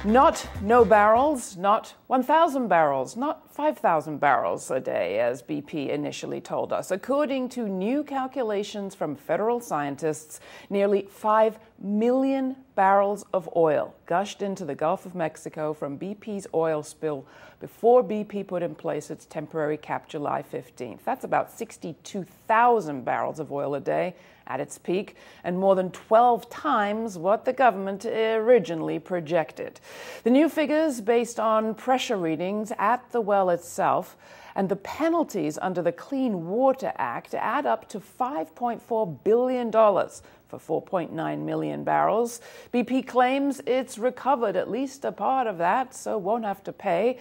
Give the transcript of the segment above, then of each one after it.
Not no barrels, not 1,000 barrels, not 5,000 barrels a day, as BP initially told us. According to new calculations from federal scientists, nearly 5 million barrels of oil gushed into the Gulf of Mexico from BP's oil spill before BP put in place its temporary cap July 15th. That's about 62,000 barrels of oil a day at its peak, and more than 12 times what the government originally projected. The new figures, based on pressure readings at the well itself and the penalties under the Clean Water Act, add up to $5.4 billion for 4.9 million barrels. BP claims it's recovered at least a part of that, so won't have to pay.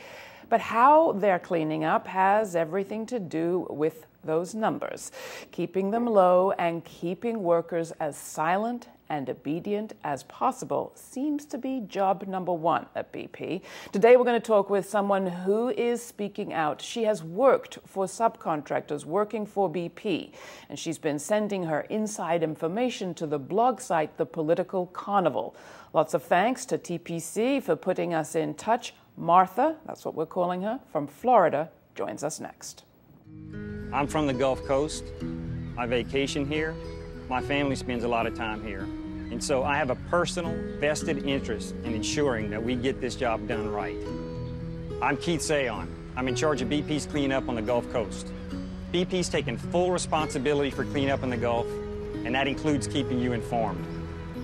But how they're cleaning up has everything to do with those numbers, keeping them low and keeping workers as silent and obedient as possible seems to be job number one at BP. Today we're going to talk with someone who is speaking out. She has worked for subcontractors working for BP, and she's been sending her inside information to the blog site, The Political Carnival. Lots of thanks to TPC for putting us in touch. Martha, that's what we're calling her, from Florida, joins us next. I'm from the Gulf Coast. I vacation here. My family spends a lot of time here. And so I have a personal vested interest in ensuring that we get this job done right. I'm Keith Sayon. I'm in charge of BP's cleanup on the Gulf Coast. BP's taken full responsibility for cleanup in the Gulf, and that includes keeping you informed.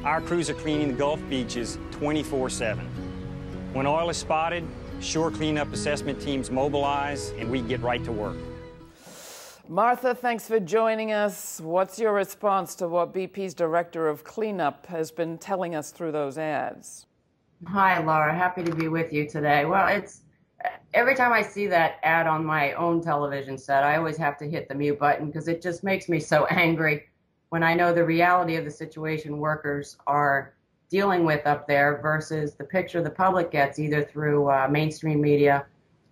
Our crews are cleaning the Gulf beaches 24/7. When oil is spotted, shore cleanup assessment teams mobilize, and we get right to work. Martha, thanks for joining us. What's your response to what BP's Director of Cleanup has been telling us through those ads? Hi, Laura. Happy to be with you today. Well, every time I see that ad on my own television set, I always have to hit the mute button because it just makes me so angry when I know the reality of the situation workers are dealing with up there versus the picture the public gets either through mainstream media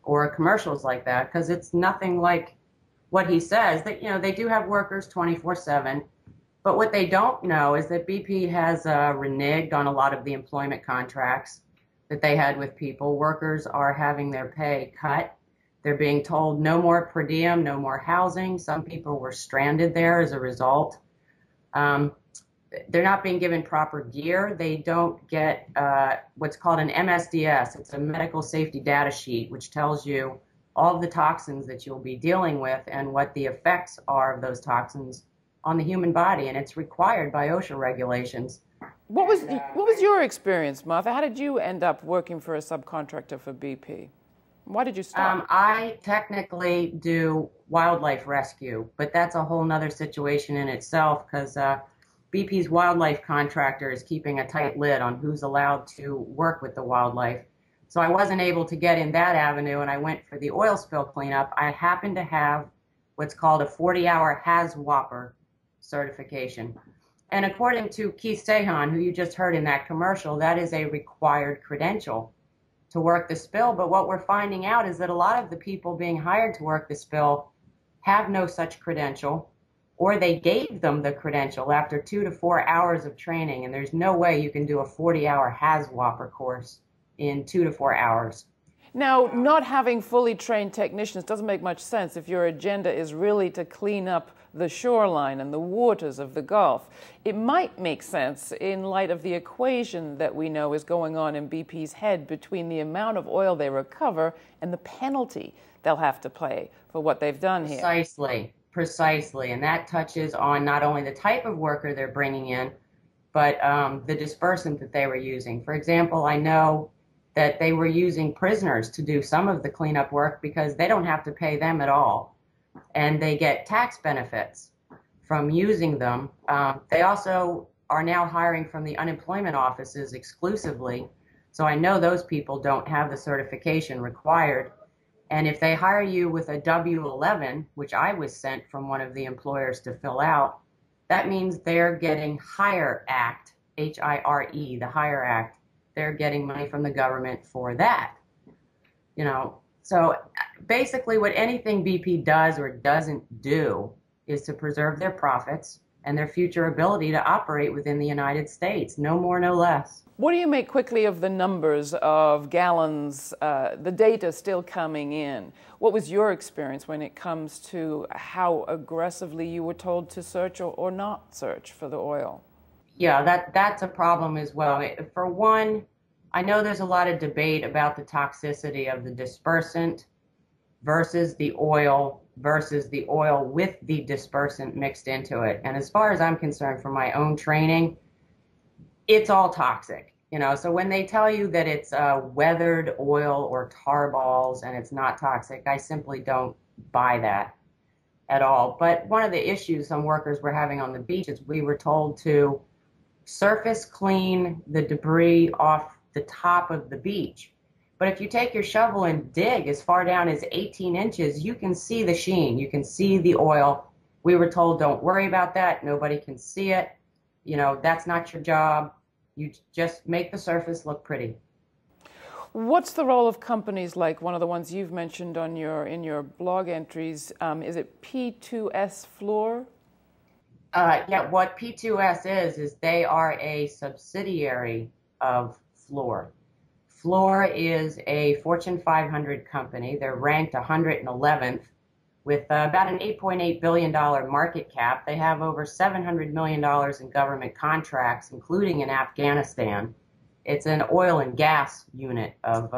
or commercials like that, because it's nothing like what he says. That, they do have workers 24/7, but what they don't know is that BP has reneged on a lot of the employment contracts that they had with people. Workers are having their pay cut. They're being told no more per diem, no more housing. Some people were stranded there as a result. They're not being given proper gear. They don't get what's called an MSDS. It's a medical safety data sheet, which tells you all of the toxins that you'll be dealing with and what the effects are of those toxins on the human body, and it's required by OSHA regulations. What was your experience, Martha? How did you end up working for a subcontractor for BP? Why did you stop? I technically do wildlife rescue, but that's a whole nother situation in itself because BP's wildlife contractor is keeping a tight lid on who's allowed to work with the wildlife. So I wasn't able to get in that avenue, and I went for the oil spill cleanup. I happen to have what's called a 40-hour HAZWOPER certification. And according to Keith Sayon, who you just heard in that commercial, that is a required credential to work the spill. But what we're finding out is that a lot of the people being hired to work the spill have no such credential, or they gave them the credential after 2 to 4 hours of training, and there's no way you can do a 40-hour HAZWOPER course in 2 to 4 hours. Now, not having fully trained technicians doesn't make much sense if your agenda is really to clean up the shoreline and the waters of the Gulf. It might make sense in light of the equation that we know is going on in BP's head between the amount of oil they recover and the penalty they'll have to pay for what they've done here. Precisely. And that touches on not only the type of worker they're bringing in, but the dispersant that they were using. For example, I know that they were using prisoners to do some of the cleanup work because they don't have to pay them at all. And they get tax benefits from using them. They also are now hiring from the unemployment offices exclusively. So I know those people don't have the certification required. And if they hire you with a W-11, which I was sent from one of the employers to fill out, that means they're getting HIRE Act, H-I-R-E, the HIRE Act. They're getting money from the government for that. So basically what anything BP does or doesn't do is to preserve their profits and their future ability to operate within the United States. No more, no less. What do you make quickly of the numbers of gallons, the data still coming in? What was your experience when it comes to how aggressively you were told to search or not search for the oil? Yeah, that's a problem as well. For one, I know there's a lot of debate about the toxicity of the dispersant versus the oil with the dispersant mixed into it. And as far as I'm concerned, from my own training, it's all toxic. So when they tell you that it's weathered oil or tar balls and it's not toxic, I simply don't buy that at all. But one of the issues some workers were having on the beach is we were told to surface clean the debris off the top of the beach. But if you take your shovel and dig as far down as 18 inches, you can see the sheen. You can see the oil. We were told, don't worry about that. Nobody can see it. That's not your job. You just make the surface look pretty. What's the role of companies like one of the ones you've mentioned in your blog entries? Is it P2S Fluor? Yeah, what P2S is they are a subsidiary of Fluor. Fluor is a Fortune 500 company. They're ranked 111th with about an $8.8 billion market cap. They have over $700 million in government contracts, including in Afghanistan. It's an oil and gas unit of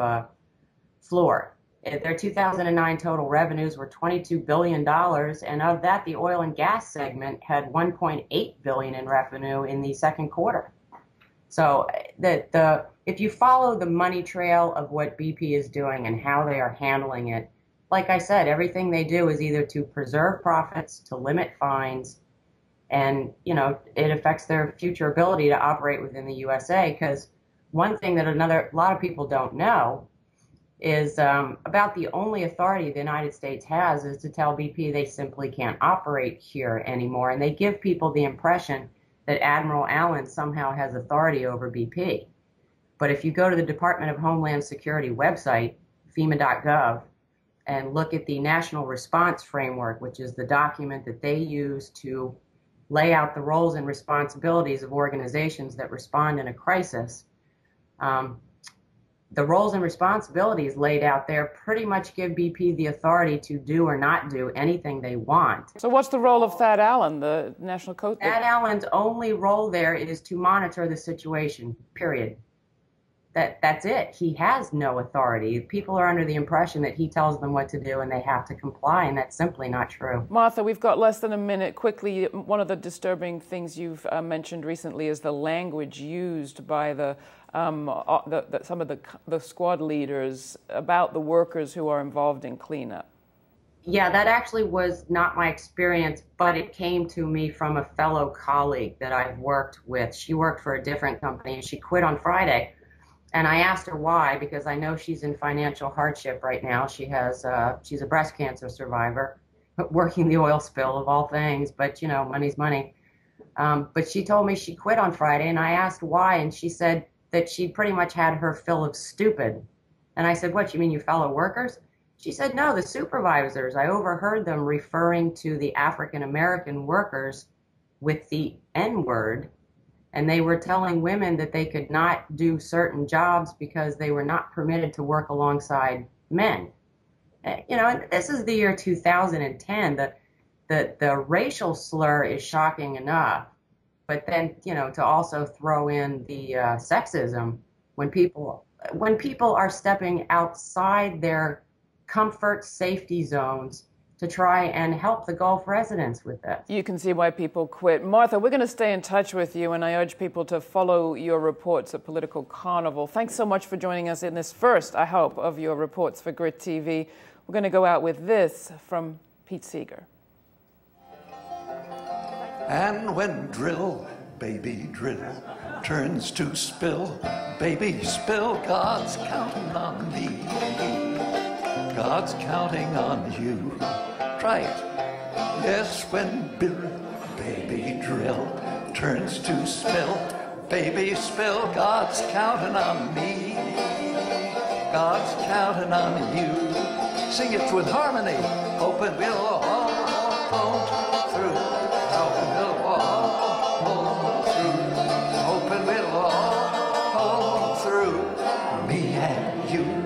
Fluor. Their 2009 total revenues were $22 billion, and of that, the oil and gas segment had $1.8 billion in revenue in the second quarter. So if you follow the money trail of what BP is doing and how they are handling it, like I said, everything they do is either to preserve profits, to limit fines, and it affects their future ability to operate within the USA. Because one thing that a lot of people don't know is about the only authority the United States has is to tell BP they simply can't operate here anymore. And they give people the impression that Admiral Allen somehow has authority over BP. But if you go to the Department of Homeland Security website, FEMA.gov, and look at the National Response Framework, which is the document that they use to lay out the roles and responsibilities of organizations that respond in a crisis, the roles and responsibilities laid out there pretty much give BP the authority to do or not do anything they want. So what's the role of Thad Allen, the National Coast? Thad Allen's only role there is to monitor the situation, period. That's it. He has no authority. People are under the impression that he tells them what to do and they have to comply, and that's simply not true. Martha, we've got less than a minute. Quickly, one of the disturbing things you've mentioned recently is the language used by some of the squad leaders about the workers who are involved in cleanup. Yeah, that actually was not my experience, but it came to me from a fellow colleague that I've worked with. She worked for a different company and she quit on Friday. And I asked her why, because I know she's in financial hardship right now. She's a breast cancer survivor, working the oil spill of all things, but money's money. But she told me she quit on Friday, and I asked why, and she said that she'd pretty much had her fill of stupid. And I said, what, you mean your fellow workers? She said, no, the supervisors. I overheard them referring to the African-American workers with the N-word. And they were telling women that they could not do certain jobs because they were not permitted to work alongside men. And this is the year 2010. The racial slur is shocking enough, but then to also throw in the sexism when people are stepping outside their comfort safety zones to try and help the Gulf residents with this. You can see why people quit. Martha, we're going to stay in touch with you, and I urge people to follow your reports at Political Carnival. Thanks so much for joining us in this first, I hope, of your reports for GRITtv. We're going to go out with this from Pete Seeger. And when drill, baby drill, turns to spill, baby spill, God's counting on me. God's counting on you. Try it. Yes, when baby drill turns to spill, baby spill, God's counting on me. God's counting on you. Sing it with harmony. Hoping we'll all through. Hoping we'll all me and you.